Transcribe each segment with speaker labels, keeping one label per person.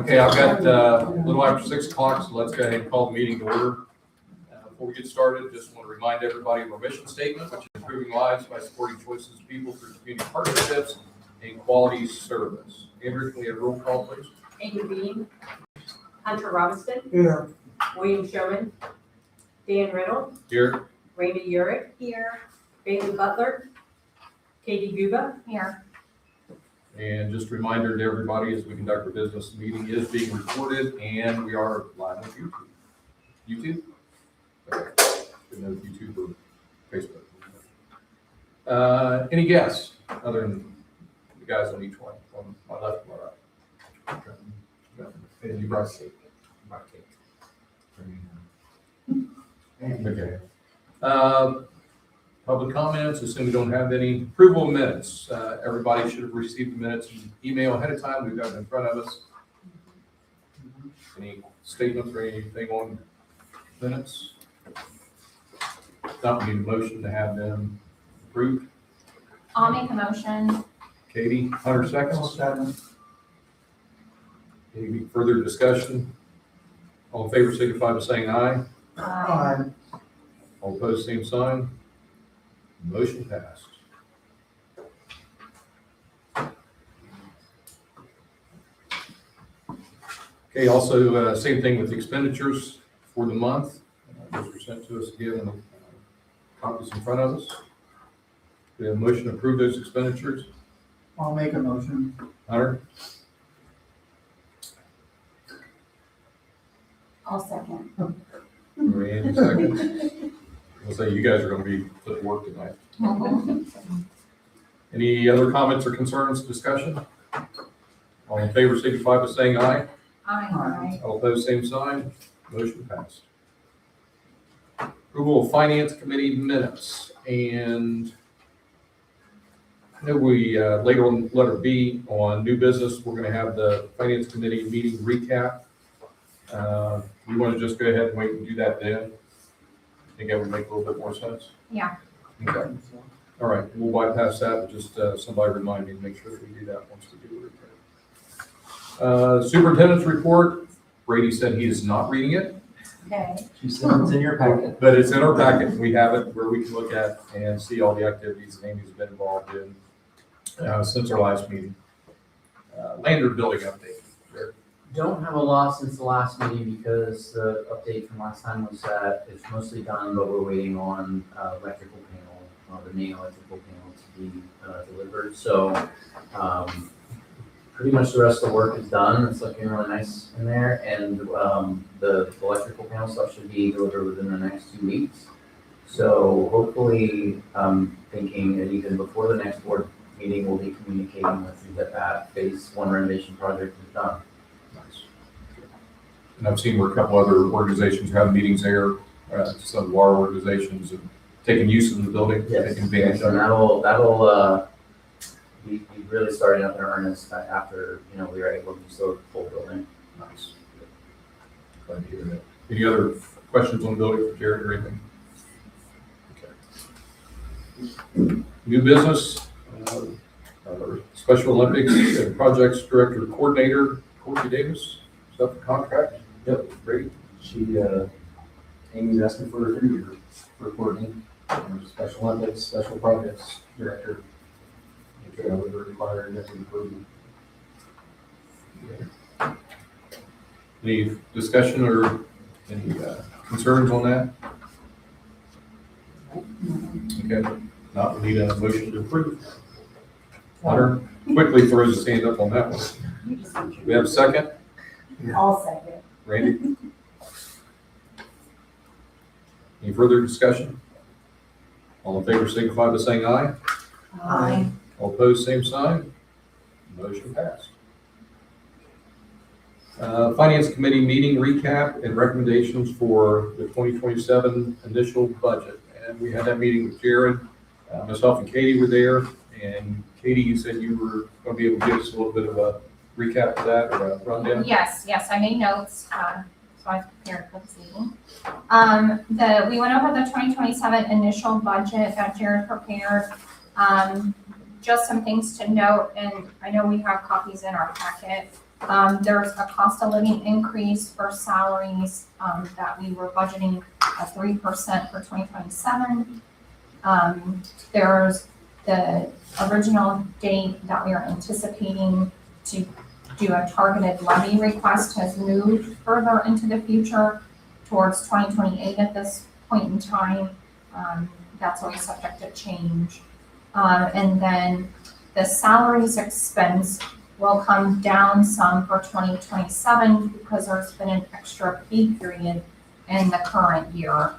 Speaker 1: Okay, I've got a little after 6 o'clock, so let's go ahead and call the meeting to order. Before we get started, just want to remind everybody of our mission statement, which is improving lives by supporting choices of people through community partnerships and quality service. Andrew, can we have a roll call, please?
Speaker 2: Andrew Bean, Hunter Robinson,
Speaker 3: Here.
Speaker 2: William Sherman, Dan Reynolds,
Speaker 1: Here.
Speaker 2: Randy Urick, here, Bailey Butler, Katie Guba, here.
Speaker 1: And just a reminder to everybody, as we conduct our business, the meeting is being recorded and we are live on YouTube. YouTube? Okay. Good note, YouTube or Facebook. Any guests other than the guys on each one, on my left and my right? Okay. No. And you brought cake. Okay. Public comments, assume we don't have any. Approval of minutes. Everybody should have received the minutes in email ahead of time. We've got them in front of us. Any statements or anything on minutes? Not need a motion to have them approved.
Speaker 4: I'll make a motion.
Speaker 1: Katie, 100 seconds. Any further discussion? All in favor signify by saying aye.
Speaker 3: Aye.
Speaker 1: All opposed, same sign. Motion passed. Okay, also, same thing with the expenditures for the month. Those were sent to us again, and copies in front of us. We have a motion to approve those expenditures.
Speaker 3: I'll make a motion.
Speaker 1: Hunter,
Speaker 4: I'll second.
Speaker 1: Randy, second. I'll say you guys are going to be put to work tonight. Any other comments or concerns, discussion? All in favor, signify by saying aye.
Speaker 4: Aye.
Speaker 1: All opposed, same sign. Motion passed. Approval of Finance Committee minutes. And I know we, later on letter B on new business, we're going to have the Finance Committee meeting recap. You want to just go ahead and wait and do that then? I think that would make a little bit more sense.
Speaker 4: Yeah.
Speaker 1: Okay. All right, we'll bypass that, but just somebody remind me to make sure that we do that once we do the recap. Superintendent's report, Brady said he is not reading it,
Speaker 4: Okay.
Speaker 3: She said it's in your packet.
Speaker 1: but it's in our packet. We have it where we can look at and see all the activities that Amy's been involved in since our last meeting. Lander building update. Jared.
Speaker 5: Don't have a lot since the last meeting because the update from last time was that it's mostly done, but we're waiting on electrical panel, the main electrical panel to be delivered. So pretty much the rest of the work is done. It's looking really nice in there, and the electrical panel stuff should be delivered within the next 2 weeks. So hopefully, thinking that even before the next board meeting, we'll be communicating with you that phase 1 renovation project is done.
Speaker 1: Nice. And I've seen where a couple other organizations have meetings there, some of our organizations have taken use of the building, taking advantage
Speaker 5: So
Speaker 1: of it.
Speaker 5: that'll be really starting up in earnest after, we are able to use the full building.
Speaker 1: Nice. Glad to hear that. Any other questions on the building for Jared or anything? Okay. New business, Special Olympics Projects Director Coordinator, Courtney Davis, is that the contract?
Speaker 6: Yep.
Speaker 1: Great.
Speaker 6: She, Amy's asking for a 3-year for Courtney, Special Olympics, Special Projects Director. Okay, I would require executive approval.
Speaker 1: Any discussion or any concerns on that? Okay, not we need a motion to approve. Hunter quickly throws his hand up on that one. We have a second?
Speaker 2: I'll second.
Speaker 1: Randy? Any further discussion? All in favor signify by saying aye.
Speaker 4: Aye.
Speaker 1: All opposed, same sign. Motion passed. Finance Committee meeting recap and recommendations for the 2027 initial budget. And we had that meeting with Jared. Myself and Katie were there. And Katie, you said you were going to be able to give us a little bit of a recap of that or a rundown?
Speaker 4: Yes, I made notes, so I was prepared for this meeting. We went over the 2027 initial budget that Jared prepared. Just some things to note, and I know we have copies in our packet. There's a cost of living increase for salaries, that we were budgeting at 3% for 2027. There's the original date that we are anticipating to do a targeted levy request has moved further into the future towards 2028 at this point in time. That's always subject to change. And then the salaries expense will come down some for 2027 because there's been an extra pay period in the current year.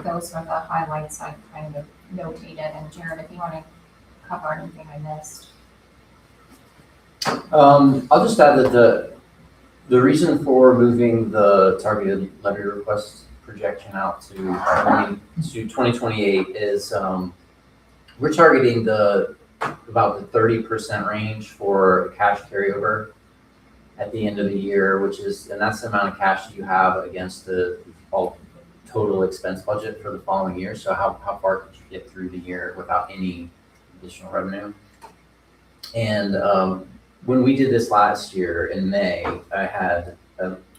Speaker 4: Those are the highlights I've kind of notated. And Jared, if you want to cover anything I missed.
Speaker 5: I'll just add that the reason for moving the targeted levy request projection out to 2028 is, we're targeting about the 30% range for cash carryover at the end of the year, and that's the amount of cash that you have against the total expense budget for the following year. So how far could you get through the year without any additional revenue? And when we did this last year in May, I had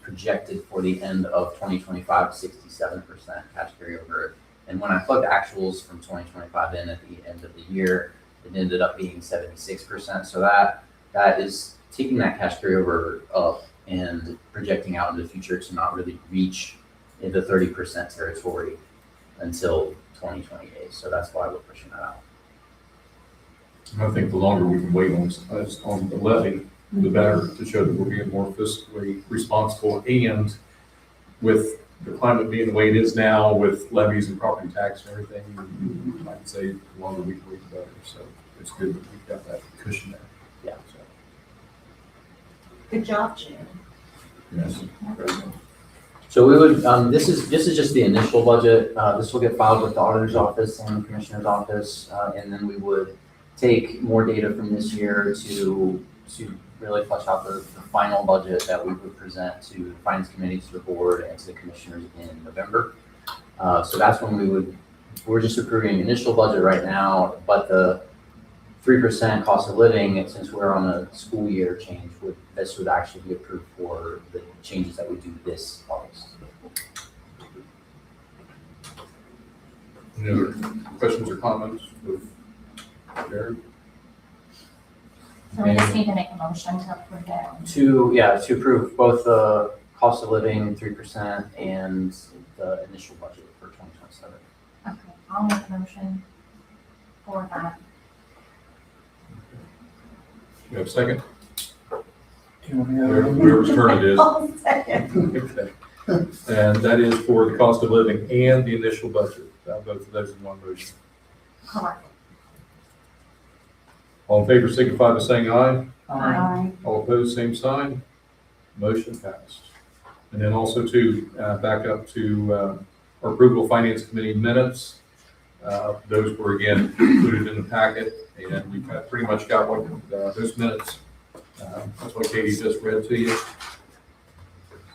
Speaker 5: projected for the end of 2025 67% cash carryover. And when I plugged actuals from 2025 in at the end of the year, it ended up being 76%. So that is taking that cash carryover up and projecting out into the future to not really reach into 30% territory until 2028. So that's why we're pushing that out.
Speaker 1: I think the longer we can wait on the levy, the better, to show that we're being more fiscally responsible. And with the climate being the way it is now, with levies and property tax and everything, I'd say the longer we can wait, the better. So it's good that we've got that cushion there.
Speaker 5: Yeah.
Speaker 1: So,
Speaker 2: Good job, Jared.
Speaker 1: yes.
Speaker 5: So we would, this is just the initial budget. This will get filed with the auditor's office and the commissioner's office, and then we would take more data from this year to really flesh out the final budget that we would present to the finance committee, to the board, and to the commissioners in November. So that's when we're just approving initial budget right now, but the 3% cost of living, since we're on a school year change, this would actually be approved for the changes that we do this August.
Speaker 1: Any other questions or comments with Jared?
Speaker 4: So we just need to make a motion to approve it.
Speaker 5: To approve both the cost of living 3% and the initial budget for 2027.
Speaker 4: Okay, I'll make a motion for that.
Speaker 1: You have a second?
Speaker 3: Do you want me to have it?
Speaker 1: Whoever's turn it is.
Speaker 2: I'll second.
Speaker 1: Okay. And that is for the cost of living and the initial budget. Both of those in one motion.
Speaker 4: Correct.
Speaker 1: All in favor signify by saying aye.
Speaker 2: Aye.
Speaker 1: All opposed, same sign. Motion passed. And then also back up to our approval of finance committee minutes. Those were again included in the packet, and we've pretty much got those minutes. That's what Katie just read to you.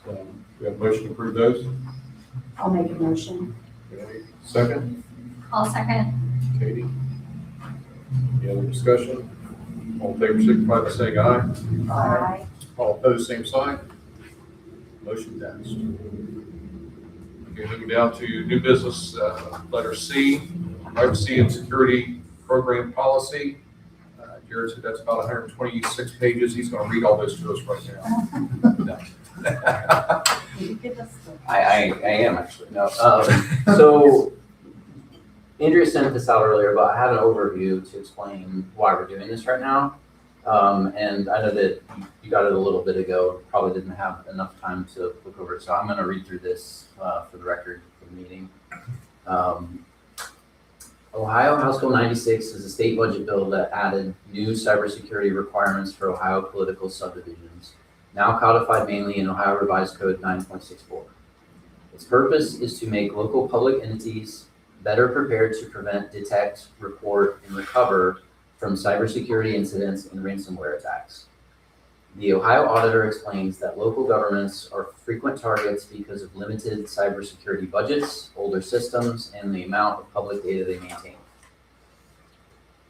Speaker 1: So we have a motion to approve those.
Speaker 2: I'll make a motion.
Speaker 1: Okay. Second,
Speaker 4: I'll second.
Speaker 1: Katie. Any other discussion? All in favor signify by saying aye.
Speaker 2: Aye.
Speaker 1: All opposed, same sign. Motion passed. Okay, moving down to new business, letter C, privacy and security program policy. Jared said that's about 126 pages. He's going to read all those to us right now.
Speaker 2: Will you give us the?
Speaker 5: I am actually, no. So Andrea sent this out earlier, but I had an overview to explain why we're doing this right now. And I know that you got it a little bit ago, probably didn't have enough time to look over it. So I'm going to read through this for the record for the meeting. Ohio House Bill 96 is a state budget bill that added new cybersecurity requirements for Ohio political subdivisions, now codified mainly in Ohio Revised Code 9.64. Its purpose is to make local public entities better prepared to prevent, detect, report, and recover from cybersecurity incidents and ransomware attacks. The Ohio auditor explains that local governments are frequent targets because of limited cybersecurity budgets, older systems, and the amount of public data they maintain.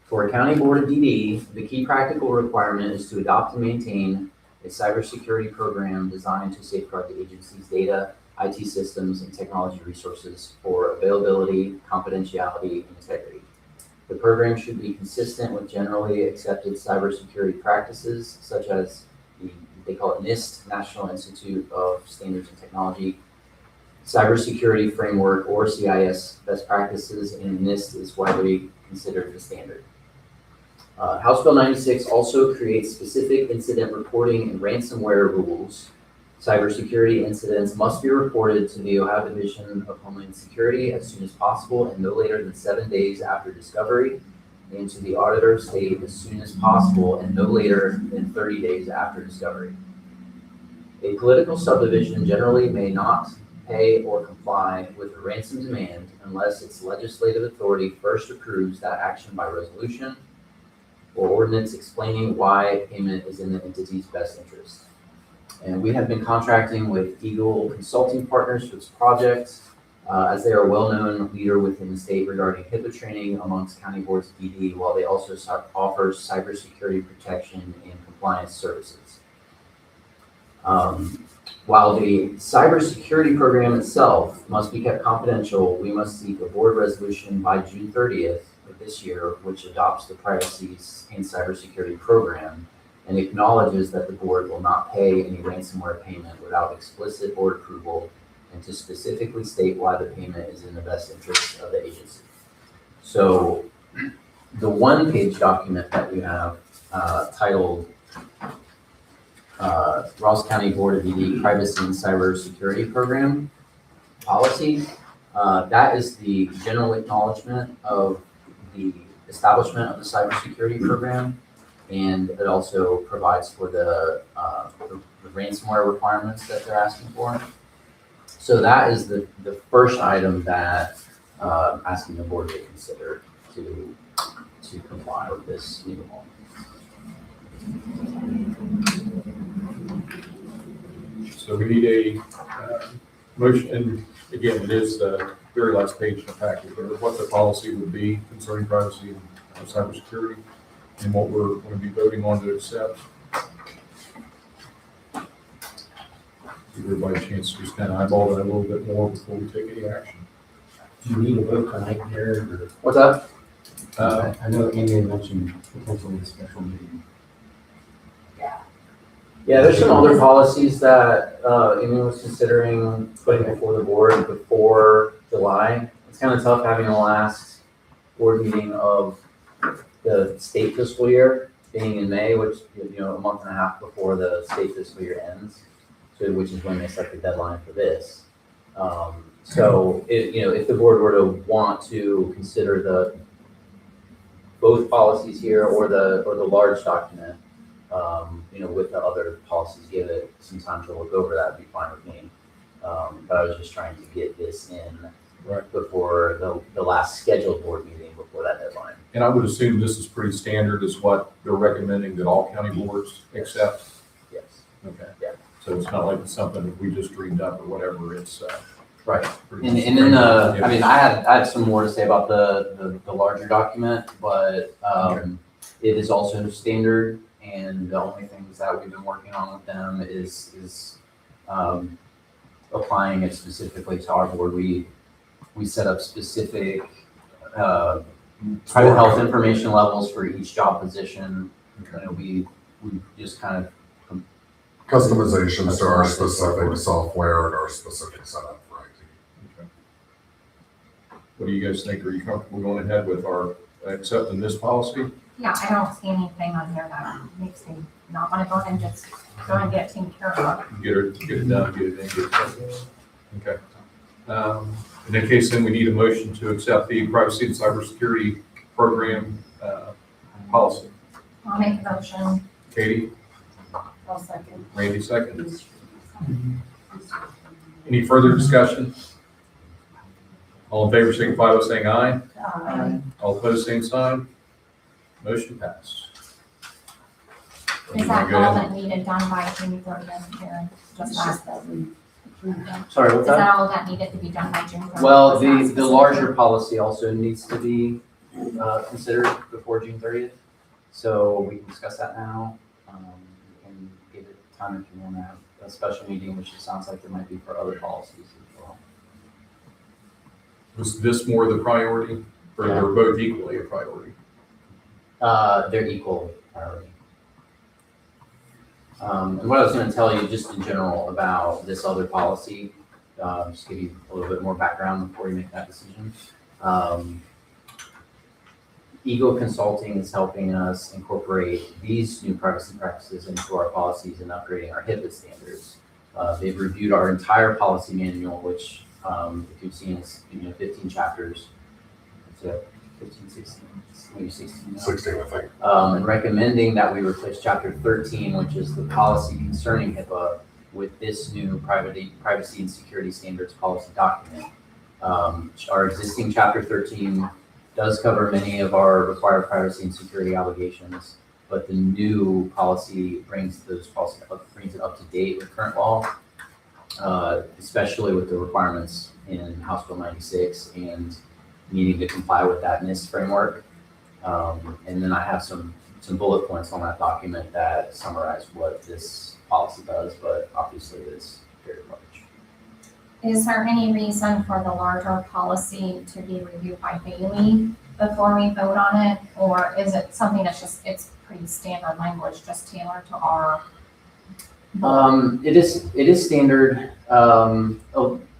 Speaker 5: For a county board of DD, the key practical requirement is to adopt and maintain a cybersecurity program designed to safeguard the agency's data, IT systems, and technology resources for availability, confidentiality, and integrity. The program should be consistent with generally accepted cybersecurity practices, such as they call it NIST, National Institute of Standards and Technology, Cybersecurity Framework, or CIS best practices, and NIST is widely considered the standard. House Bill 96 also creates specific incident reporting and ransomware rules. Cybersecurity incidents must be reported to the Ohio Division of Homeland Security as soon as possible and no later than 7 days after discovery, and to the auditor of state as soon as possible and no later than 30 days after discovery. A political subdivision generally may not pay or comply with a ransom demand unless its legislative authority first approves that action by resolution or ordinance explaining why payment is in the entity's best interest. And we have been contracting with Eagle Consulting Partners for this project, as they are a well-known leader within the state regarding HIPAA training amongst county boards of PD, while they also offer cybersecurity protection and compliance services. While the cybersecurity program itself must be kept confidential, we must seek a board resolution by June 30th of this year, which adopts the privacy and cybersecurity program and acknowledges that the board will not pay any ransomware payment without explicit board approval, and to specifically state why the payment is in the best interest of the agency. So the one-page document that we have titled Ross County Board of ED Privacy and Cybersecurity Program Policy, that is the general acknowledgement of the establishment of the cybersecurity program, and it also provides for the ransomware requirements that they're asking for. So that is the first item that asking the board to consider to comply with this new law.
Speaker 1: So we need a motion, and again, it is the very last page in the packet, but what the policy would be concerning privacy and cybersecurity, and what we're going to be voting on to accept. Give everybody a chance to just kind of eyeball that a little bit more before we take any action.
Speaker 6: Do you need a vote tonight, Jared, or?
Speaker 5: What's that?
Speaker 6: I know Amy had mentioned potentially a special meeting.
Speaker 5: Yeah, there's some other policies that Amy was considering putting before the board before July. It's kind of tough having the last board meeting of the state fiscal year being in May, which, a month and a half before the state fiscal year ends, so which is when they set the deadline for this. So if the board were to want to consider both policies here or the large document, with the other policies, give it some time to look over, that'd be fine with me. But I was just trying to get this in before the last scheduled board meeting before that deadline.
Speaker 1: And I would assume this is pretty standard, is what they're recommending that all county boards accept?
Speaker 5: Yes.
Speaker 1: Okay.
Speaker 5: Yeah.
Speaker 1: So it's not like it's something that we just dreamed up or whatever, it's
Speaker 5: Right.
Speaker 1: pretty
Speaker 5: And then I had some more to say about the larger document, but it is also standard, and the only things that we've been working on with them is applying it specifically to our board. We set up specific private health information levels for each job position. We just kind of
Speaker 7: customizations to our specific software and our specific setup for IT.
Speaker 1: Okay. What do you guys think? Are you comfortable going ahead with our accepting this policy?
Speaker 4: Yeah, I don't see anything on here that makes me not want to go ahead and just go and get it taken care of.
Speaker 1: Get it done, get it in, get it done. Okay. In that case, then we need a motion to accept the privacy and cybersecurity program policy.
Speaker 4: I'll make a motion.
Speaker 1: Katie,
Speaker 2: I'll second.
Speaker 1: Randy seconds. Any further discussion? All in favor, signify by saying aye. All opposed, same sign. Motion passed.
Speaker 4: Is that all that needed done by June 30th, Karen? Just ask that.
Speaker 5: sorry,
Speaker 4: Is
Speaker 5: what's that?
Speaker 4: that all that needed to be done by June 30th?
Speaker 5: Well,
Speaker 4: Was that
Speaker 5: the larger policy also needs to be considered before June 30th. So we can discuss that now, and give it time if you want to have a special meeting, which it sounds like there might be for other policies as well.
Speaker 1: Was this more the priority, or they're both equally a priority?
Speaker 5: They're equal priority. And what I was gonna tell you just in general about this other policy, just give you a little bit more background before you make that decision. Eagle Consulting is helping us incorporate these new privacy practices into our policies and upgrading our HIPAA standards. They've reviewed our entire policy manual, which, if you've seen, is 15 chapters. So 15, 16, maybe 16 now.
Speaker 7: 16, I think.
Speaker 5: And recommending that we replace chapter 13, which is the policy concerning HIPAA, with this new privacy and security standards policy document. Our existing chapter 13 does cover many of our required privacy and security obligations, but the new policy brings it up to date with current law, especially with the requirements in House Bill 96 and needing to comply with that NIST framework. And then I have some bullet points on that document that summarize what this policy does, but obviously it is very large.
Speaker 4: Is there any reason for the larger policy to be reviewed by Bailey before we vote on it? Or is it something that's just, it's pretty standard language, just tailored to our?
Speaker 5: It is standard.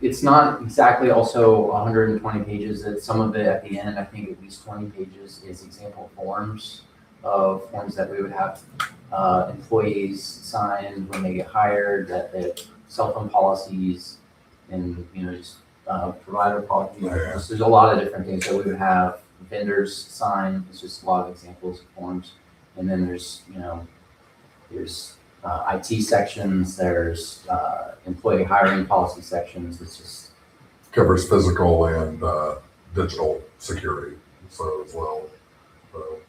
Speaker 5: It's not exactly also 120 pages. It's some of it at the end, I think at least 20 pages is example forms that we would have employees sign when they get hired, that the cell phone policies and, just provider policy. There's a lot of different things that we would have vendors sign. It's just a lot of examples of forms. And then there's IT sections, there's employee hiring policy sections. It's just
Speaker 7: Covers physical and digital security, so as well.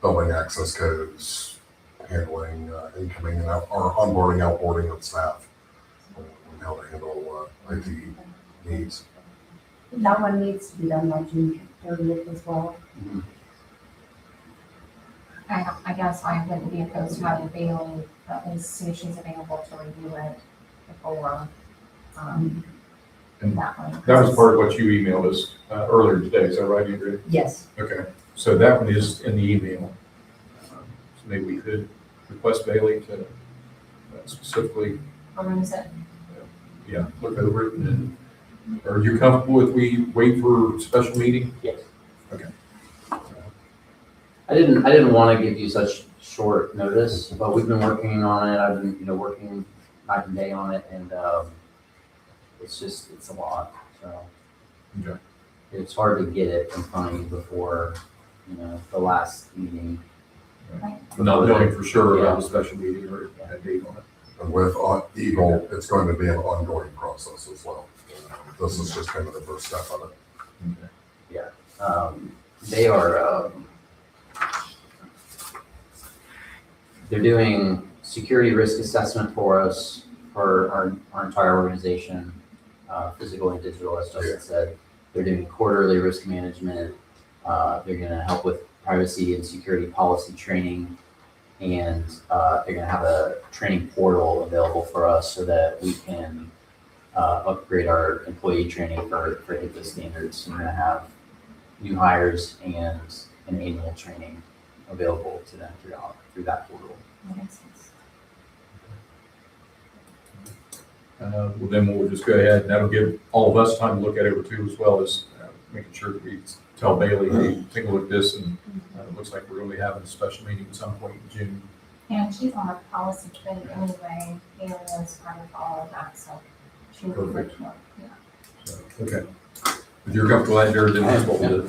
Speaker 7: Building access codes, handling incoming and or onboarding, outboarding of staff, and how to handle IT needs.
Speaker 2: That one needs to be done by June 30th as well.
Speaker 4: I guess I wouldn't be opposed to having Bailey at least see if she's available to review it before that one.
Speaker 1: That was part of what you emailed us earlier today, is that right, Ingrid?
Speaker 2: Yes.
Speaker 1: Okay, so that one is in the email. So maybe we could request Bailey to specifically,
Speaker 4: Peruse it.
Speaker 1: look over it, and are you comfortable if we wait for a special meeting?
Speaker 5: yes.
Speaker 1: Okay.
Speaker 5: I didn't want to give you such short notice, but we've been working on it. I've been, working night and day on it, and it's a lot. So
Speaker 1: Okay.
Speaker 5: it's hard to get it in front of you before, the last meeting.
Speaker 1: Not knowing for sure about the special meeting or a date on it.
Speaker 7: And with Eagle, it's going to be an ongoing process as well. This is just kind of the first step of it.
Speaker 5: They are, they're doing security risk assessment for us, for our entire organization, physical and digital, as Justin said. They're doing quarterly risk management. They're gonna help with privacy and security policy training. And they're gonna have a training portal available for us so that we can upgrade our employee training for HIPAA standards. We're gonna have new hires and an annual training available to them through that portal.
Speaker 4: That makes sense.
Speaker 1: Well, then we'll just go ahead, and that'll give all of us time to look at it too, as well as making sure that we tell Bailey, hey, take a look at this, and it looks like we're going to be having a special meeting at some point in June.
Speaker 4: And she's on the policy committee anyway, Bailey is part of all of that, so she would be
Speaker 1: Perfect.
Speaker 4: good. Yeah.
Speaker 1: So, okay. If you're comfortable with that, then that's what we'll do.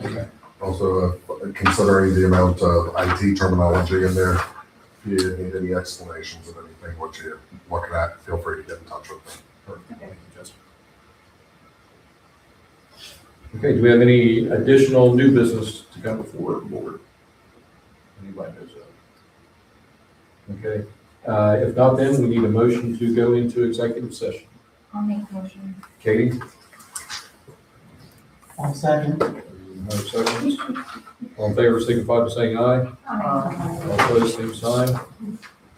Speaker 1: Okay.
Speaker 7: Also, considering the amount of IT terminology in there, if you need any explanations of anything, what you're looking at, feel free to get in touch with me.
Speaker 1: Perfect. Thank you, Justin. Okay, do we have any additional new business to come before the board? Anybody knows of? Okay, if not, then we need a motion to go into executive session.
Speaker 4: I'll make a motion.
Speaker 1: Katie?
Speaker 3: I'll second.
Speaker 1: No seconds. All in favor, signify by saying aye. All opposed, same sign.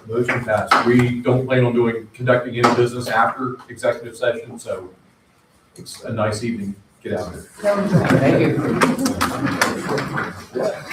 Speaker 1: Motion passed. We don't plan on conducting any business after executive session, so it's a nice evening. Get out of here.
Speaker 5: Thank you.
Speaker 6: Yeah.